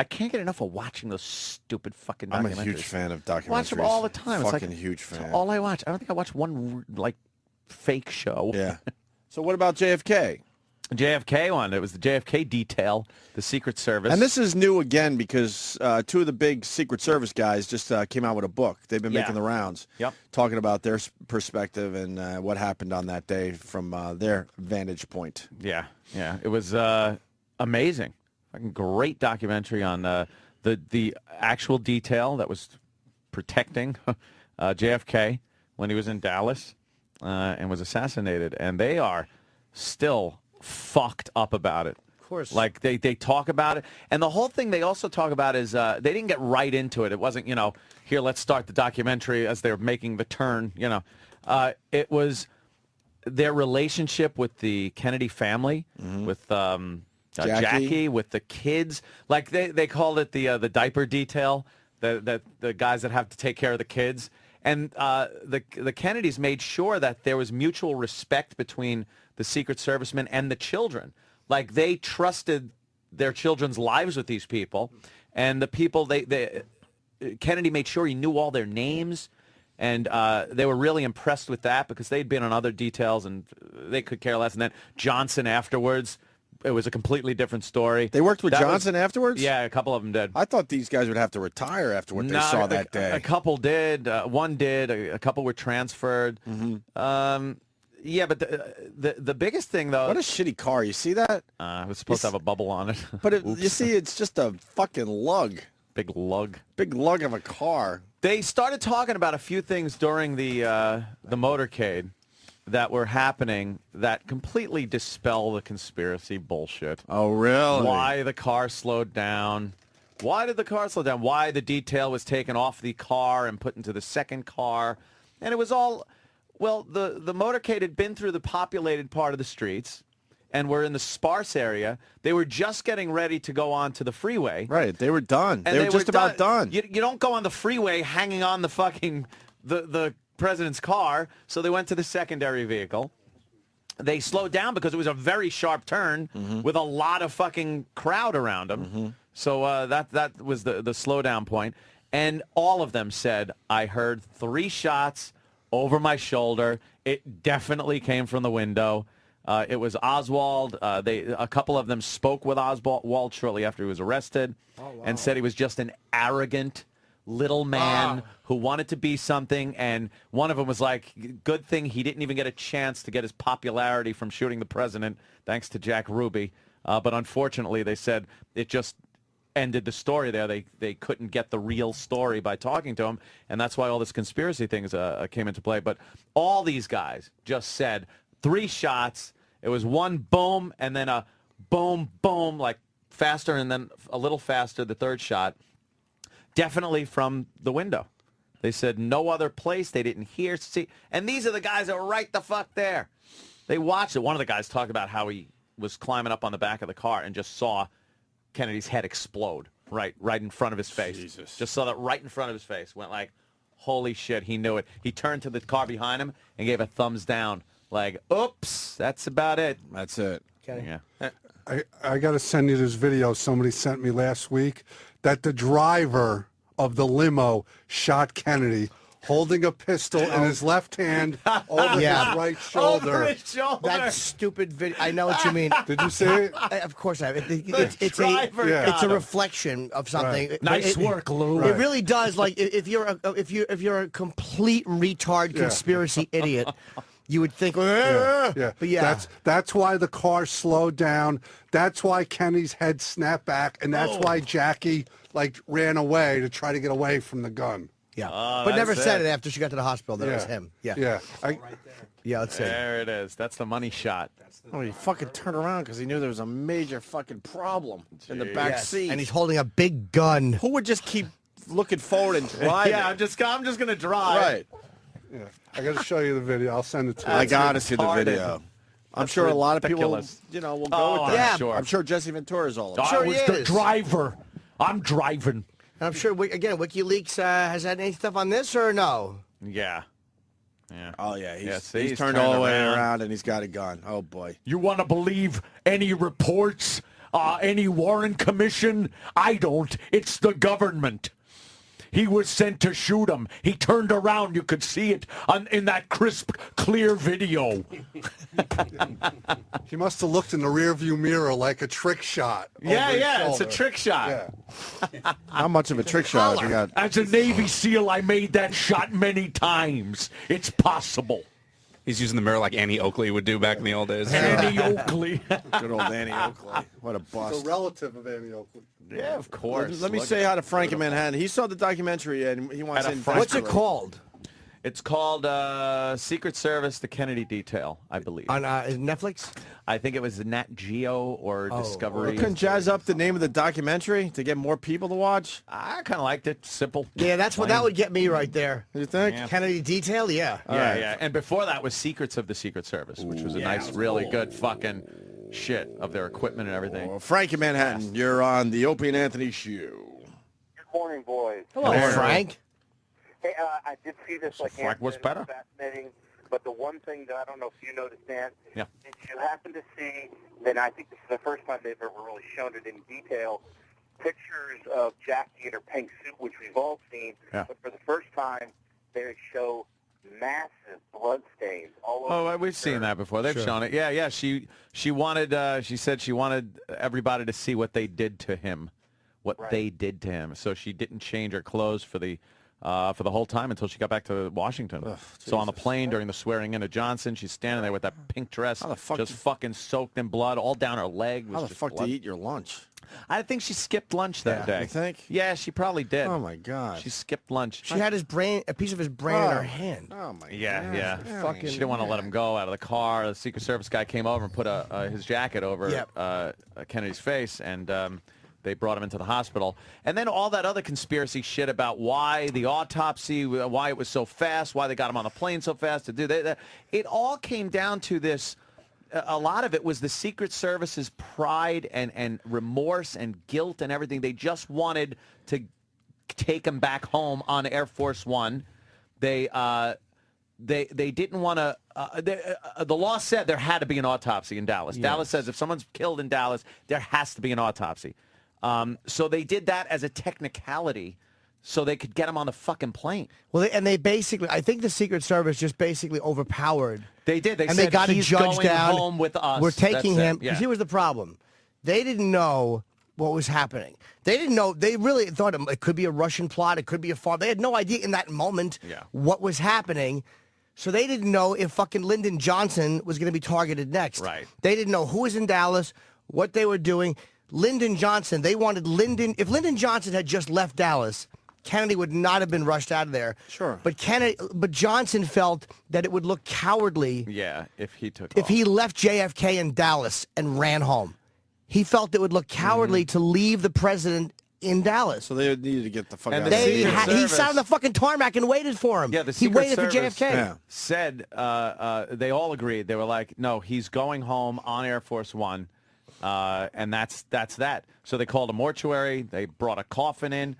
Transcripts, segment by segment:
I can't get enough of watching those stupid fucking documentaries. I'm a huge fan of documentaries. Watch them all the time. Fucking it's like, huge fan. It's all I watch. I don't think I watched one like fake show. Yeah. So what about JFK? JFK one. It was the JFK detail, the Secret Service. And this is new again because two of the big Secret Service guys just came out with a book. They've been making the rounds, talking about their perspective and what happened on that day from their vantage point. Yeah, yeah. It was amazing. Fucking great documentary on the actual detail that was protecting JFK when he was in Dallas and was assassinated. And they are still fucked up about it. Of course. Like, they talk about it. And the whole thing they also talk about is they didn't get right into it. It wasn't, here, let's start the documentary as they're making the turn, It was their relationship with the Kennedy family, with Jackie, with the kids. Like, they called it the diaper detail, the guys that have to take care of the kids. And the Kennedys made sure that there was mutual respect between the Secret Servicemen and the children. Like, they trusted their children's lives with these people. And the people, Kennedy made sure he knew all their names. And they were really impressed with that because they'd been on other details and they could care less. And then Johnson afterwards, it was a completely different story. They worked with Johnson afterwards? Yeah, a couple of them did. I thought these guys would have to retire after what they saw that day. A couple did. One did. A couple were transferred. Yeah, but the biggest thing, though... What a shitty car. You see that? It was supposed to have a bubble on it. But you see, it's just a fucking lug. Big lug. Big lug of a car. They started talking about a few things during the motorcade that were happening that completely dispel the conspiracy bullshit. Oh, really? Why the car slowed down. Why did the car slow down? Why the detail was taken off the car and put into the second car. And it was all... Well, the motorcade had been through the populated part of the streets and were in the sparse area. They were just getting ready to go on to the freeway. Right. They were done. And they were just about done. You don't go on the freeway hanging on the fucking the president's car. So they went to the secondary vehicle. They slowed down because it was a very sharp turn with a lot of fucking crowd around them. So that was the slowdown point. And all of them said, I heard 3 shots over my shoulder. It definitely came from the window. It was Oswald. A couple of them spoke with Oswald shortly after he was arrested and said he was just an arrogant little man who wanted to be something. And one of them was like, good thing he didn't even get a chance to get his popularity from shooting the president, thanks to Jack Ruby. But unfortunately, they said it just ended the story there. They couldn't get the real story by talking to him, and that's why all this conspiracy things came into play. But all these guys just said 3 shots. It was one boom, and then a boom, boom, like faster, and then a little faster, the third shot. Definitely from the window. They said no other place. They didn't hear, see. And these are the guys that were right the fuck there. They watched it. One of the guys talked about how he was climbing up on the back of the car and just saw Kennedy's head explode right in front of his face. Jesus. Just saw that right in front of his face. Went like, holy shit, he knew it. He turned to the car behind him and gave a thumbs down. Like, oops, that's about it. That's it. Okay. Yeah. I got to send you this video somebody sent me last week that the driver of the limo shot Kennedy holding a pistol in his left hand over his right shoulder. Over his shoulder. That stupid video. I know what you mean. Did you see it? Of course I have. It's driver a reflection of something. Right. Nice work, Lou. It really does. Like if you're a complete retard conspiracy idiot, you would think, Yeah. But yeah, that's why the car slowed down. That's why Kenny's head snapped back, and that's why Jackie ran away to try to get away from the gun. yeah. But never said it after she got to the hospital that it was him. Yeah. Yeah. Yeah. Let's see. There it is. That's the money shot. Oh, he fucking turned around because he knew there was a major fucking problem in the back seat. And he's holding a big gun. Who would just keep looking forward and driving? Yeah, I'm just gonna drive. Right. Yeah. I got to show you the video. I'll send it to you. I got to see the video. I'm sure a lot of people, ridiculous. will go with that. Yeah. Sure. I'm sure Jesse Ventura's all about it. Sure he is. driver. I'm driving. And I'm sure, again, WikiLeaks has had any stuff on this or no? Yeah. Yeah. Oh, yeah. He's He's turned all the way around and he's got a gun. Oh, boy. You want to believe any reports any Warren Commission? I don't. It's the government. He was sent to shoot him. He turned around. You could see it in that crisp, clear video. He must have looked in the rearview mirror like a trick shot. Yeah, it's a trick shot. Yeah. How much of a trick shot has he got? As a Navy SEAL, I made that shot many times. It's possible. He's using the mirror like Annie Oakley would do back in the old days. Annie Oakley. Good old Annie Oakley. What a bust. It's a relative of Annie Oakley. Yeah, of course. Let me say hi to Frank in Manhattan. He saw the documentary and he wants in. What's it called? It's called Secret Service, The Kennedy Detail, I believe. On Netflix? I think it was Nat Geo or Discovery. Couldn't jazz up the name of the documentary to get more people to watch? I kind of liked it. Simple. Yeah, that's what that would get me right there. You think? Yeah. Kennedy Detail, yeah. Yeah. And before that was Secrets of the Secret Service, which was a nice, really good fucking shit of their equipment and everything. Well, Frank in Manhattan, you're on the Opie and Anthony Show. Good morning, boys. Hello, Frank. Hey, I did see this like Frank was better. fascinating, but the one thing that I don't know if you noticed, Dan, Yeah. did you happen to see, and I think this is the first time they've ever really shown it in detail, pictures of Jackie in her pink suit, which we've all seen, Yeah. but for the first time, they show massive blood stains all over. Oh, we've seen that before. They've shown it. Yeah. She wanted. She said she wanted everybody to see what they did to him, they did to him. So she didn't change her clothes for the whole time until she got back to Washington. So on the plane during the swearing in of Johnson, she's standing there with that pink dress, just fucking soaked in blood, all down her leg. How the fuck do you eat your lunch? I think she skipped lunch that day. You think? Yeah, she probably did. Oh, my God. She skipped lunch. She had a piece of his brain in her hand. Oh, my God. Yeah. Fucking She didn't want to let him go out of the car. The Secret Service guy came over and put his jacket over Kennedy's face, and they brought him into the hospital. And then all that other conspiracy shit about why the autopsy, why it was so fast, why they got him on the plane so fast to do that. It all came down to this. A lot of it was the Secret Service's pride and remorse and guilt and everything. They just wanted to take him back home on Air Force One. They didn't want to. The law said there had to be an autopsy in Dallas. Yes. Dallas says if someone's killed in Dallas, there has to be an autopsy. So they did that as a technicality, so they could get him on the fucking plane. Well, they basically, I think the Secret Service just basically overpowered. They did. They and said they got he's a judge going down. home with us. We're taking him. Yeah. Here was the problem. They didn't know what was happening. They didn't know. They really thought it could be a Russian plot. It could be a farm. They had no idea in that moment what was happening. So they didn't know if fucking Lyndon Johnson was going to be targeted next. Right. They didn't know who was in Dallas, what they were doing. Lyndon Johnson, they wanted Lyndon. If Lyndon Johnson had just left Dallas, Kennedy would not have been rushed out of there. Sure. But Johnson felt that it would look cowardly. Yeah, if he took If off. he left JFK in Dallas and ran home. He felt it would look cowardly to leave the president in Dallas. So they needed to get the fuck And out the of He there. Service- sat on the fucking tarmac and waited for him. Yeah, the he Secret waited Service for JFK. Yeah. said they all agreed. They were like, no, he's going home on Air Force One, and that's that. So they called a mortuary. They brought a coffin in.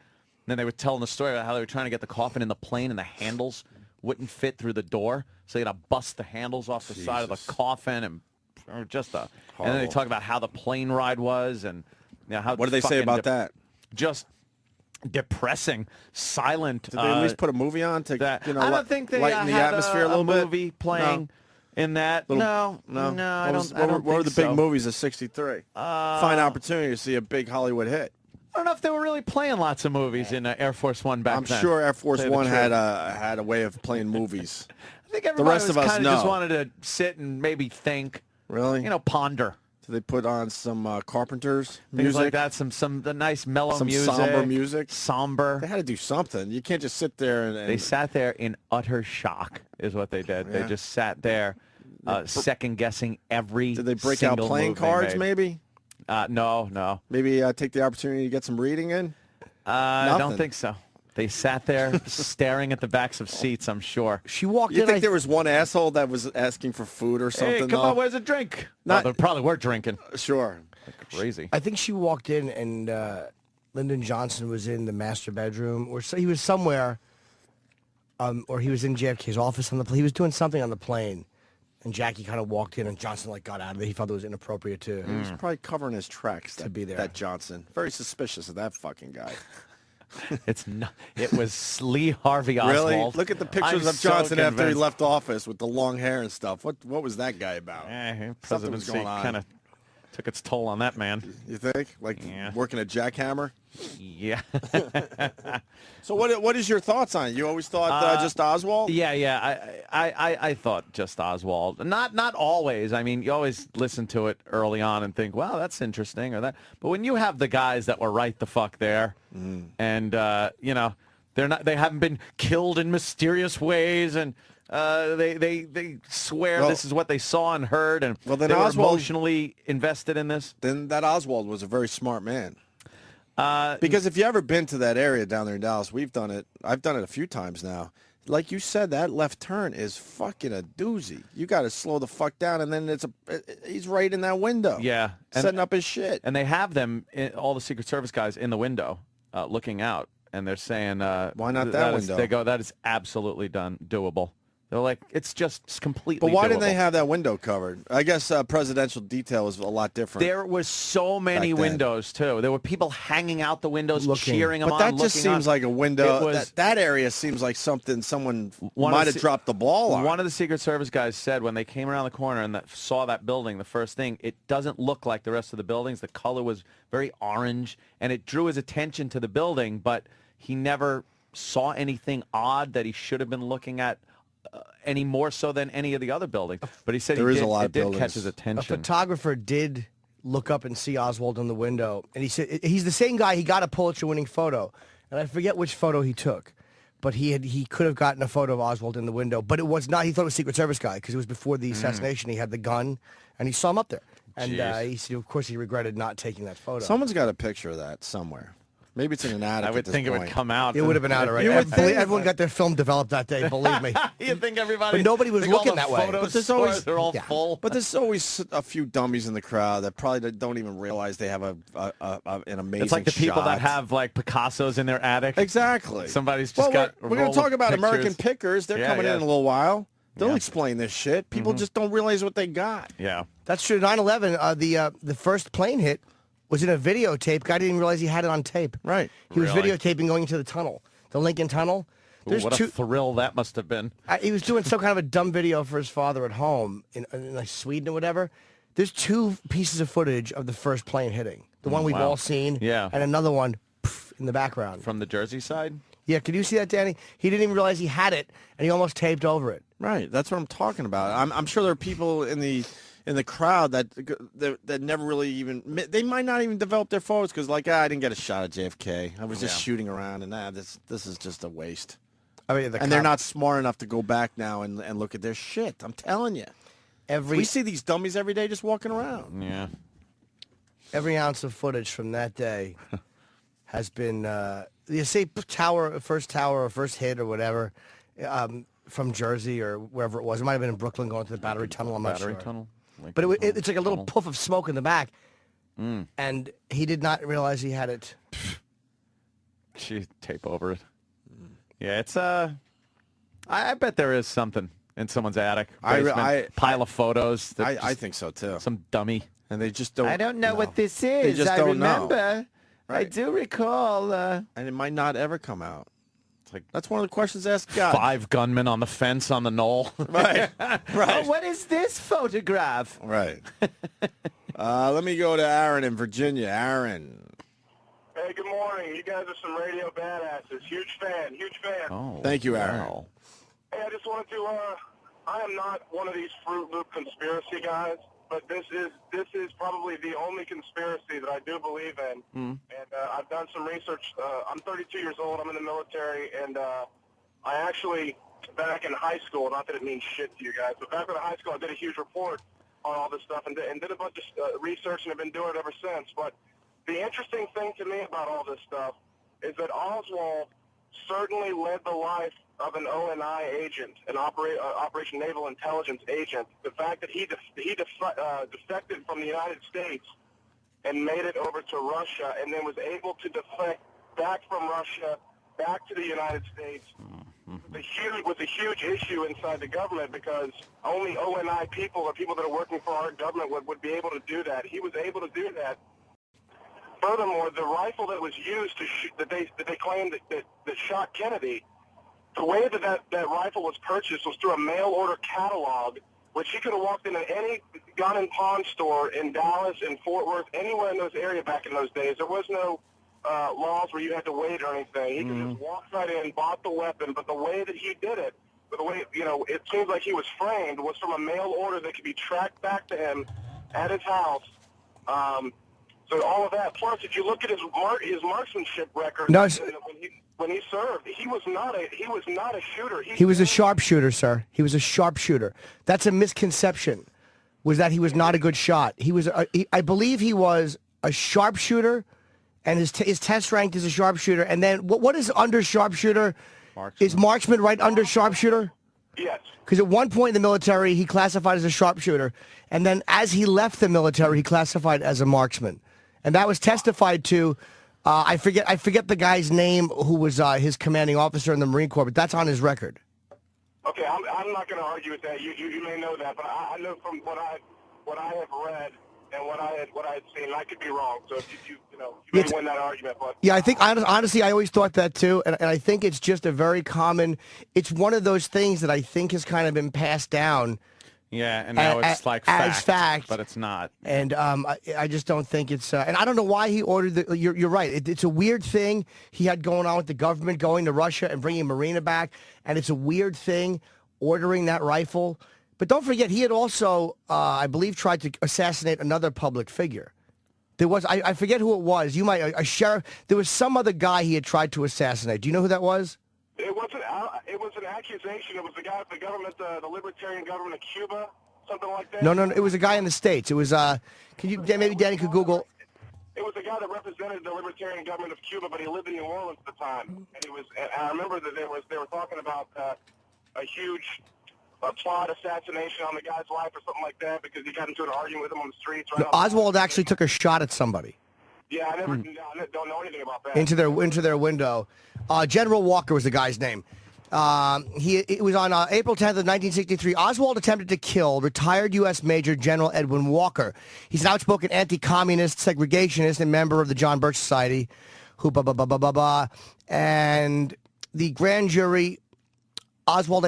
Then they were telling the story about how they were trying to get the coffin in the plane, and the handles wouldn't fit through the door, so they had to bust the handles off the side of the coffin, and just a. And then they talk about how the plane ride was, and how. What did they say about that? Just depressing, silent. Did they at least put a movie on to I don't think they lighten the had atmosphere a little bit? movie playing in that. No, I don't. What were the think big so. movies of '63? Fine opportunity to see a big Hollywood hit. I don't know if they were really playing lots of movies in Air Force One back I'm then. sure Air Force to tell you One the had a way of playing movies. I think everybody rest was of us kind of just know. wanted to sit and maybe think. Really? Ponder. So they put on some Carpenters Things music, like that. Some the nice mellow some music. somber music. Somber. They had to do something. You can't just sit there and They sat there in utter shock, is what they did. They Yeah. just sat there, second guessing every. Did they break out single playing move they cards? made. Maybe. No. Maybe take the opportunity to get some reading in. I don't Nothing. think so. They sat there staring at the backs of seats, I'm sure. She walked You in. think there was one asshole that was asking for food or something? Hey, come though? on, where's a drink? Not- They probably were drinking. Sure. Crazy. I think she walked in and Lyndon Johnson was in the master bedroom, or so he was somewhere, or he was in JFK's office on the plane. He was doing something on the plane, And Jackie kind of walked in, and Johnson like got out of it. He felt it was inappropriate too. He was probably covering his tracks To be there. That Johnson. Very suspicious of that fucking guy. It's not. It was Lee Harvey Oswald. Really? Look at the pictures I'm of Johnson so after he convinced. left office with the long hair and stuff. What was that guy about? Something was Presidency going on. kind of took its toll on that man. You think? Like working a jackhammer? Yeah. So what is your thoughts on it? You always thought just Oswald? Yeah. I thought just Oswald. Not always. I mean, you always listen to it early on and think, wow, that's interesting or that. But when you have the guys that were right the fuck there, and you know, they haven't been killed in mysterious ways, and they swear this is what they saw and heard, and then they were Oswald, emotionally invested in this. Then that Oswald was a very smart man. Because if you ever been to that area down there in Dallas, we've done it. I've done it a few times now. Like you said, that left turn is fucking a doozy. You got to slow the fuck down, and then he's right in that window. Yeah, setting up his shit. And they have them, all the Secret Service guys, in the window, looking out, and they're saying, "Why not that window?" They go, "That is absolutely doable." They're like, it's just completely But why didn't doable. they have that window covered? I guess presidential detail was a lot different. There were so many windows, too. There were people hanging out the windows, cheering them but on. That just seems like a window. That area seems like something someone might have dropped the ball on. One of the Secret Service guys said when they came around the corner and saw that building, the first thing, it doesn't look like the rest of the buildings. The color was very orange, and it drew his attention to the building, but he never saw anything odd that he should have been looking at any more so than any of the other buildings. But he said it did catch his attention. A photographer did look up and see Oswald in the window, and he said he's the same guy. He got a Pulitzer-winning photo, and I forget which photo he took, but he could have gotten a photo of Oswald in the window, but it was not. He thought it was a Secret Service guy because it was before the assassination. He had the gun, and he saw him up there, and he said, of course, he regretted not taking that photo. Someone's got a picture of that somewhere. Maybe it's in an attic. I would think it would come out. It would have been out already. Everyone got their film developed that day, believe me. You think everybody... But nobody was looking that way. But there's always, they're all full. But there's always a few dummies in the crowd that probably don't even realize they have an amazing It's like the people shot. that have like Picassos in their attic. Exactly. Somebody's just got. We're going to talk about American Pickers. They're coming in a little while. They'll Yeah. explain this shit. People just don't realize what they got. Yeah. That's true. 9/11, the first plane hit was in a videotape. Guy didn't even realize he had it on tape. Right. He was Really? videotaping going into the tunnel, the Lincoln Tunnel. Ooh, what a thrill that must have been. He was doing some kind of a dumb video for his father at home in like Sweden or whatever. There's two pieces of footage of the first plane hitting. The one we've all seen. Yeah. And another one in the background. From the Jersey side? Yeah, could you see that, Danny? He didn't even realize he had it, and he almost taped over it. Right. That's what I'm talking about. I'm sure there are people in the crowd that never really even, they might not even develop their photos because like, I didn't get a shot at JFK. I was just shooting around, and this is just a waste. I mean, they're not smart enough to go back now and look at their shit. I'm telling you. We see these dummies every day just walking around. Yeah. Every ounce of footage from that day has been, you say first tower or first hit or whatever, from Jersey or wherever it was. It might have been in Brooklyn going to the Battery Tunnel. I'm not sure. Battery Tunnel? But it's like a little puff of smoke in the back. And he did not realize he had it. She tape over it. Yeah, it's I bet there is something in someone's attic. Basement, pile of photos. I think so too. Some dummy. And they just don't. I don't know what this is. They just I don't remember. know. Right. I do recall. And it might not ever come out. It's like that's one of the questions asked God. 5 gunmen on the fence on the knoll. Right. Right. Oh, what is this photograph? Right. Let me go to Aaron in Virginia. Aaron. Hey, good morning. You guys are some radio badasses. Huge fan. Oh, thank you, Aaron. Wow. Hey, I just wanted to, I am not one of these Fruit Loop conspiracy guys, but this is probably the only conspiracy that I do believe in. And I've done some research. I'm 32 years old. I'm in the military, and I actually, back in high school, not that it means shit to you guys, but back in high school, I did a huge report on all this stuff and did a bunch of research and have been doing it ever since. But the interesting thing to me about all this stuff is that Oswald certainly led the life of an ONI agent, an Operation Naval Intelligence agent. The fact that he defected from the United States and made it over to Russia and then was able to defect back from Russia back to the United States with a huge issue inside the government because only ONI people or people that are working for our government would be able to do that. He was able to do that. Furthermore, the rifle that was used to shoot, that they claimed that shot Kennedy, the way that rifle was purchased was through a mail order catalog, which he could have walked into any gun and pawn store in Dallas and Fort Worth, anywhere in those areas back in those days. There was no laws where you had to wait or anything. He could just walk right in, bought the weapon, but the way that he did it, the way, it seems like he was framed, was from a mail order that could be tracked back to him at his house. So all of that. Plus, if you look at his marksmanship record, when he served, he was not a shooter. He was a sharpshooter, sir. He was a sharpshooter. That's a misconception. Was that he was not a good shot? He was. I believe he was a sharpshooter, and his test ranked as a sharpshooter. And then what is under sharpshooter? Marksman. Is marksman right under sharpshooter? Yes. Because at one point in the military, he classified as a sharpshooter, and then as he left the military, he classified as a marksman, and that was testified to. I forget the guy's name who was his commanding officer in the Marine Corps, but that's on his record. Okay, I'm not going to argue with that. You may know that, but I know from what I have read and what I had seen, and I could be wrong. So if you may win that argument. But yeah, I think honestly, I always thought that too, and I think it's just a very common. It's one of those things that I think has kind of been passed down. Yeah, and now it's like fact, but it's not. And I just don't think it's. And I don't know why he ordered the. You're right. It's a weird thing he had going on with the government going to Russia and bringing Marina back, and it's a weird thing ordering that rifle. But don't forget, he had also, I believe, tried to assassinate another public figure. There was, I forget who it was. You might, a sheriff. There was some other guy he had tried to assassinate. Do you know who that was? It was an accusation. It was the guy with the government, the libertarian government of Cuba, something like that. No. It was a guy in the States. It was, maybe Danny could Google. It was a guy that represented the libertarian government of Cuba, but he lived in New Orleans at the time. And I remember that they were talking about a huge plot assassination on the guy's life or something like that because he got into an argument with him on the streets. Right Oswald actually took a shot at somebody. Yeah, I don't know anything about that. Into their window. General Walker was the guy's name. It was on April 10th of 1963. Oswald attempted to kill retired U.S. Major General Edwin Walker. He's an outspoken anti-communist, segregationist, and member of the John Birch Society. And the grand jury, Oswald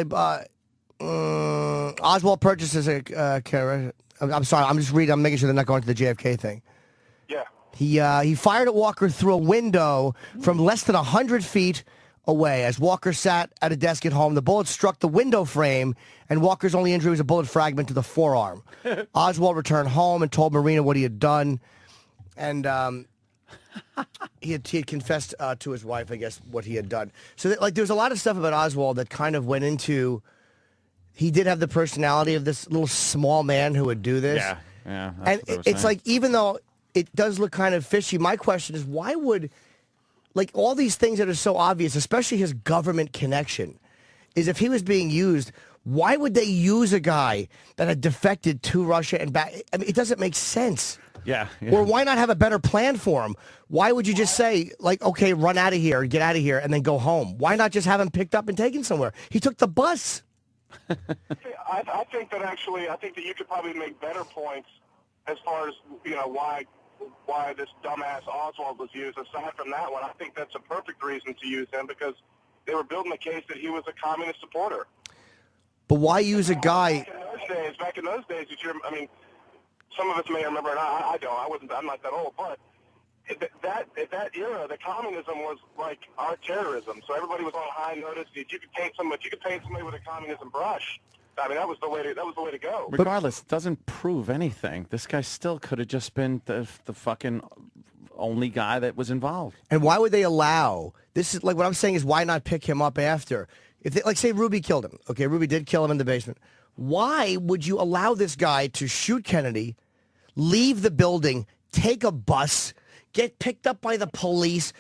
purchases a. I'm sorry. I'm just reading. I'm making sure they're not going to the JFK thing. Yeah. He fired at Walker through a window from less than 100 feet away. As Walker sat at a desk at home, the bullet struck the window frame, and Walker's only injury was a bullet fragment to the forearm. Oswald returned home and told Marina what he had done, and he had confessed to his wife, I guess, what he had done. So, there was a lot of stuff about Oswald that kind of went into. He did have the personality of this little small man who would do this. Yeah. And it's like, even though it does look kind of fishy, my question is, why would, all these things that are so obvious, especially his government connection, is if he was being used, why would they use a guy that had defected to Russia and back? I mean, it doesn't make sense. Yeah. Or why not have a better plan for him? Why would you just say, okay, run out of here, get out of here, and then go home? Why not just have him picked up and taken somewhere? He took the bus. I think that you could probably make better points as far as why this dumbass Oswald was used. Aside from that one, I think that's a perfect reason to use him because they were building the case that he was a communist supporter. But why use a guy? Back in those days, some of us may remember, and I don't. I'm not that old, but at that era, the communism was like our terrorism. So everybody was on high notice. If you could paint somebody with a communism brush, I mean, that was the way to go. Regardless, it doesn't prove anything. This guy still could have just been the fucking only guy that was involved. And why would they allow this? Is what I'm saying is, why not pick him up after? If they, say Ruby killed him, okay, Ruby did kill him in the basement. Why would you allow this guy to shoot Kennedy, leave the building, take a bus, get picked up by the police?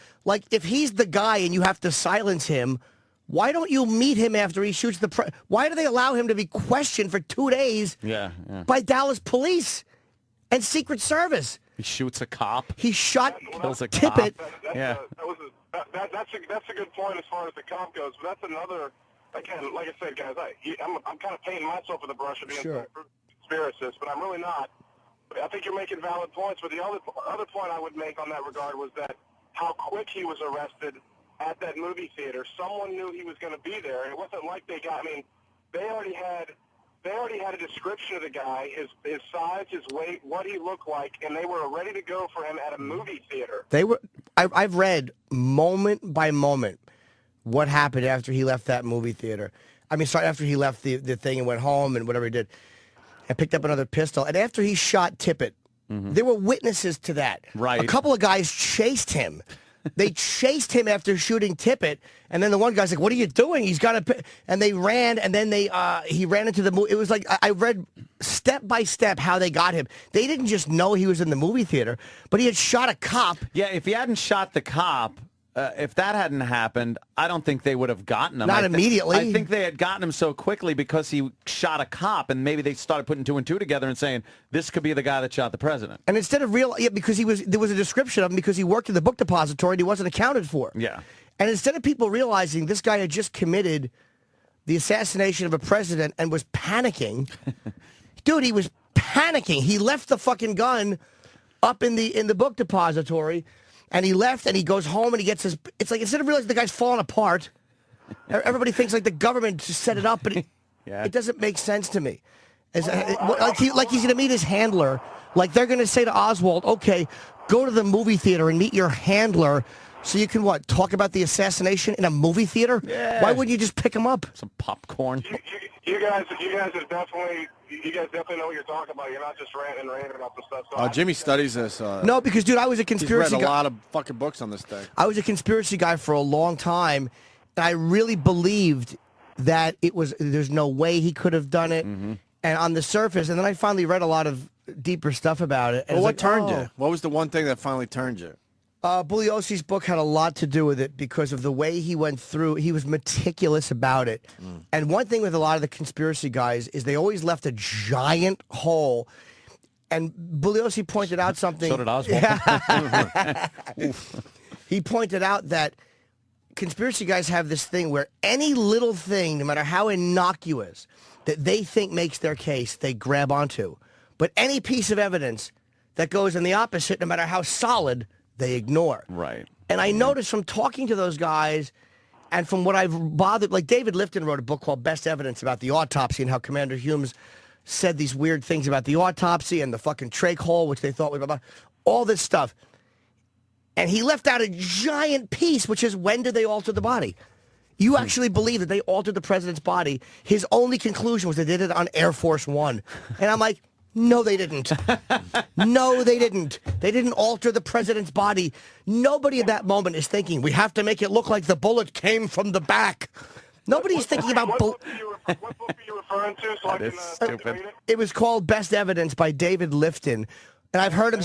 If he's the guy and you have to silence him, why don't you meet him after he shoots the why do they allow him to be questioned for 2 days by Dallas police and Secret Service? He shoots a cop. He shot kills a Tippit. Cop. That That's a good point as far as the cop goes. But that's another. Again, like I said, guys, I'm kind of painting myself with the brush of being a conspiracist, but I'm really not. I think you're making valid points. But the other point I would make on that regard was that how quick he was arrested at that movie theater. Someone knew he was going to be there. It wasn't like they got. I mean, they already had a description of the guy, his size, his weight, what he looked like, and they were ready to go for him at a movie theater. They were. I've read moment by moment what happened after he left that movie theater. I mean, sorry, after he left the thing and went home and whatever he did, and picked up another pistol. And after he shot Tippett, there were witnesses to that. Right. A couple of guys chased him. They chased him after shooting Tippett, and then the one guy's like, "What are you doing? He's got to." And they ran, and then he ran into the movie. It was like I read step by step how they got him. They didn't just know he was in the movie theater, but he had shot a cop. Yeah, if he hadn't shot the cop, if that hadn't happened, I don't think they would have gotten him. Not immediately. I think they had gotten him so quickly because he shot a cop, and maybe they started putting two and two together and saying, this could be the guy that shot the president. And instead of because there was a description of him because he worked in the book depository and he wasn't accounted for. Yeah. And instead of people realizing this guy had just committed the assassination of a president and was panicking, dude, he was panicking. He left the fucking gun up in the book depository. And he left, and he goes home, and he gets his... It's like, instead of realizing the guy's falling apart, everybody thinks like the government just set it up, but it doesn't make sense to me. Like he's going to meet his handler. Like they're going to say to Oswald, okay, go to the movie theater and meet your handler so you can, talk about the assassination in a movie theater? Yeah. Why wouldn't you just pick him up? Some popcorn. You guys definitely know what you're talking about. You're not just ranting and raving about the stuff. So Jimmy studies this. No, because, dude, I was a conspiracy guy. He's read a lot of fucking books on this thing. I was a conspiracy guy for a long time, and I really believed that there's no way he could have done it. Mm-hmm. And on the surface, and then I finally read a lot of deeper stuff about it. And what turned you? What was the one thing that finally turned you? Bugliosi's book had a lot to do with it because of the way he went through. He was meticulous about it. And one thing with a lot of the conspiracy guys is they always left a giant hole. And Bugliosi pointed out something. So did Oswald. He pointed out that conspiracy guys have this thing where any little thing, no matter how innocuous, that they think makes their case, they grab onto. But any piece of evidence that goes in the opposite, no matter how solid, they ignore. Right. And I noticed from talking to those guys and from what I've bothered, like David Lifton wrote a book called Best Evidence about the autopsy and how Commander Humes said these weird things about the autopsy and the fucking trach hole, which they thought was blah, blah, all this stuff. And he left out a giant piece, which is when did they alter the body? You actually believe that they altered the president's body. His only conclusion was they did it on Air Force One. And I'm like, no, they didn't. No, they didn't. They didn't alter the president's body. Nobody at that moment is thinking, we have to make it look like the bullet came from the back. Nobody's thinking about... What book are you referring to? So that is stupid. Read it? It was called Best Evidence by David Lifton. And I've heard him...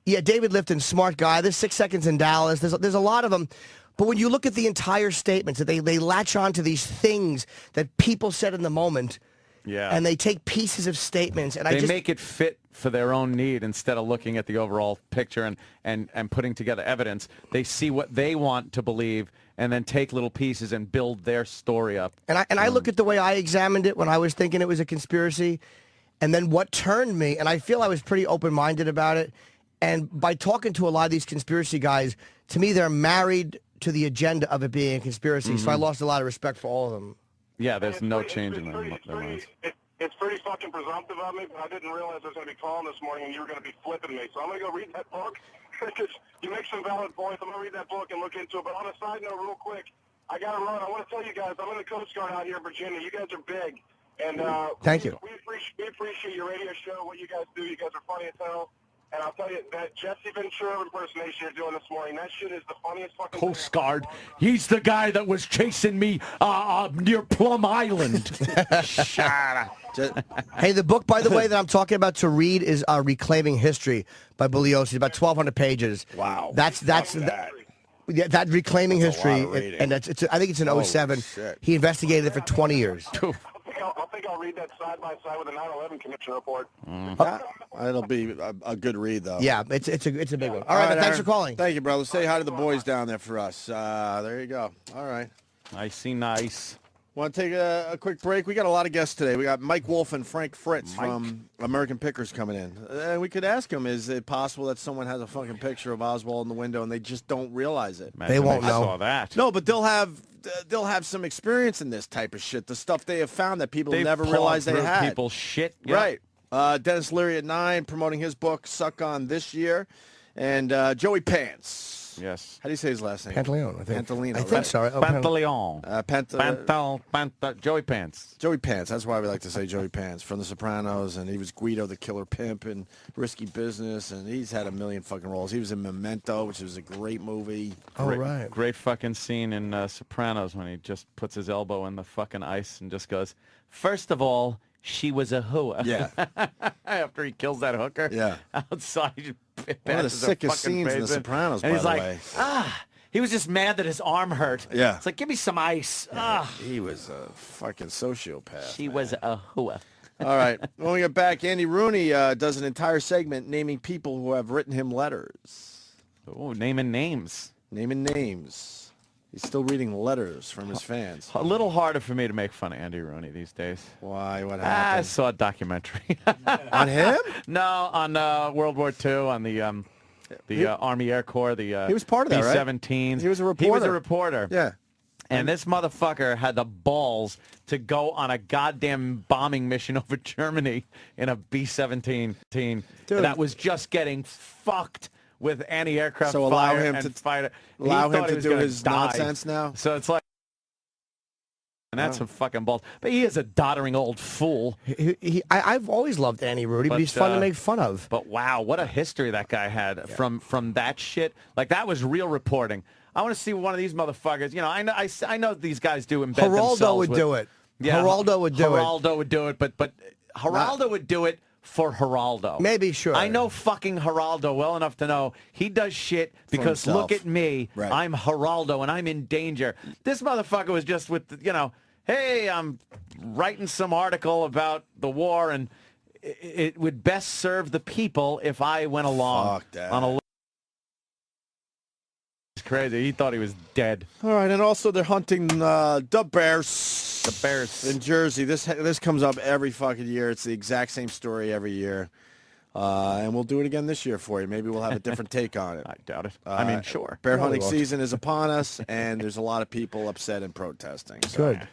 Yeah, David Lifton, smart guy. There's 6 Seconds in Dallas. There's a lot of them. But when you look at the entire statements, that they latch on to these things that people said in the moment... Yeah. And they take pieces of statements and they make it fit for their own need instead of looking at the overall picture and putting together evidence. They see what they want to believe and then take little pieces and build their story up. And I look at the way I examined it when I was thinking it was a conspiracy, and then what turned me, and I feel I was pretty open-minded about it. And by talking to a lot of these conspiracy guys, to me they're married to the agenda of it being a conspiracy. So I lost a lot of respect for all of them. Yeah, there's no change in their minds. It's pretty fucking presumptive of me, but I didn't realize I was going to be calling this morning and you were going to be flipping me. So I'm going to go read that book because you make some valid points. I'm going to read that book and look into it. But on a side note, real quick, I got to run. I want to tell you guys, I'm in the Coast Guard out here in Virginia. You guys are big. And thank you. We appreciate your radio show, what you guys do. You guys are funny as hell. And I'll tell you, that Jesse Ventura impersonation you're doing this morning, that shit is the funniest fucking Coast Guard. He's the guy that was chasing me near Plum Island. Shut up. Hey, the book, by the way, that I'm talking about to read is Reclaiming History by Bugliosi. About 1,200 pages. Wow. That Reclaiming History, and I think it's in 07. Shit. He investigated it for 20 years. I think I'll read that side by side with the 9/11 Commission report. It'll be a good read, though. Yeah, it's a big one. All right, thanks Aaron. for calling. Thank you, brother. Say hi to the boys down there for us. There you go. All right. Nice. Want to take a quick break? We got a lot of guests today. We got Mike Wolf and Frank Fritz from American Pickers coming in. And we could ask them, is it possible that someone has a fucking picture of Oswald in the window and they just don't realize it? They won't know. I saw that. No, but they'll have some experience in this type of shit. The stuff they have found that people They've never realized they through had. People's shit. Yeah. Right. Dennis Leary at 9 promoting his book, Suck On, this year. And Joey Pants. Yes. How do you say his last name? Pantaleon, I think. Pantaleon. I think so. Oh, Pantaleon. Joey Pants. Joey Pants. That's why we like to say Joey Pants from The Sopranos, and he was Guido the Killer Pimp in Risky Business, and he's had a million fucking roles. He was in Memento, which was a great movie. right. Great fucking scene in Sopranos when he just puts his elbow in the fucking ice and just goes, first of all, she was a hooah. Yeah. After he kills that hooker. Yeah. Outside. One of the sickest scenes in The Sopranos, by the way. He was just mad that his arm hurt. Yeah. It's like, give me some ice. He was a fucking sociopath. She was a hooah. All right. When we get back, Andy Rooney does an entire segment naming people who have written him letters. Oh, naming names. Naming names. He's still reading letters from his fans. A little harder for me to make fun of Andy Rooney these days. Why? What I happened? saw a documentary. On him? No, on World War II, on the Army Air Corps, He was part of that, right? B-17s. He was a reporter. He was a reporter. Yeah. And this motherfucker had the balls to go on a goddamn bombing mission over Germany in a B-17 that was just getting fucked with anti-aircraft So allow fire him and to fighter. allow He him thought to he was do gonna his die. nonsense now? So it's like, and that's some fucking balls. But he is a doddering old fool. I've always loved Andy Rooney, but he's fun to make fun of. But wow, what a history that guy had from that shit. Like, that was real reporting. I want to see one of these motherfuckers. You know, I know these guys do embed themselves. Geraldo would with, do it. Yeah, Geraldo would do it. Geraldo would do it, but Geraldo would do it for Geraldo. Maybe, sure. I know fucking Geraldo well enough to know he does shit because himself. look at me. Right. I'm Geraldo and I'm in danger. This motherfucker was just with, hey, I'm writing some article about the war and it would best serve the people if I went along Fuck that. on a... It's crazy. He thought he was dead. All right, and also they're hunting the bears. The Bears. In Jersey. This comes up every fucking year. It's the exact same story every year. And we'll do it again this year for you. Maybe we'll have a different take on it. I doubt it. I mean, sure. Bear hunting season is upon us, and there's a lot of people upset and protesting. So. Good.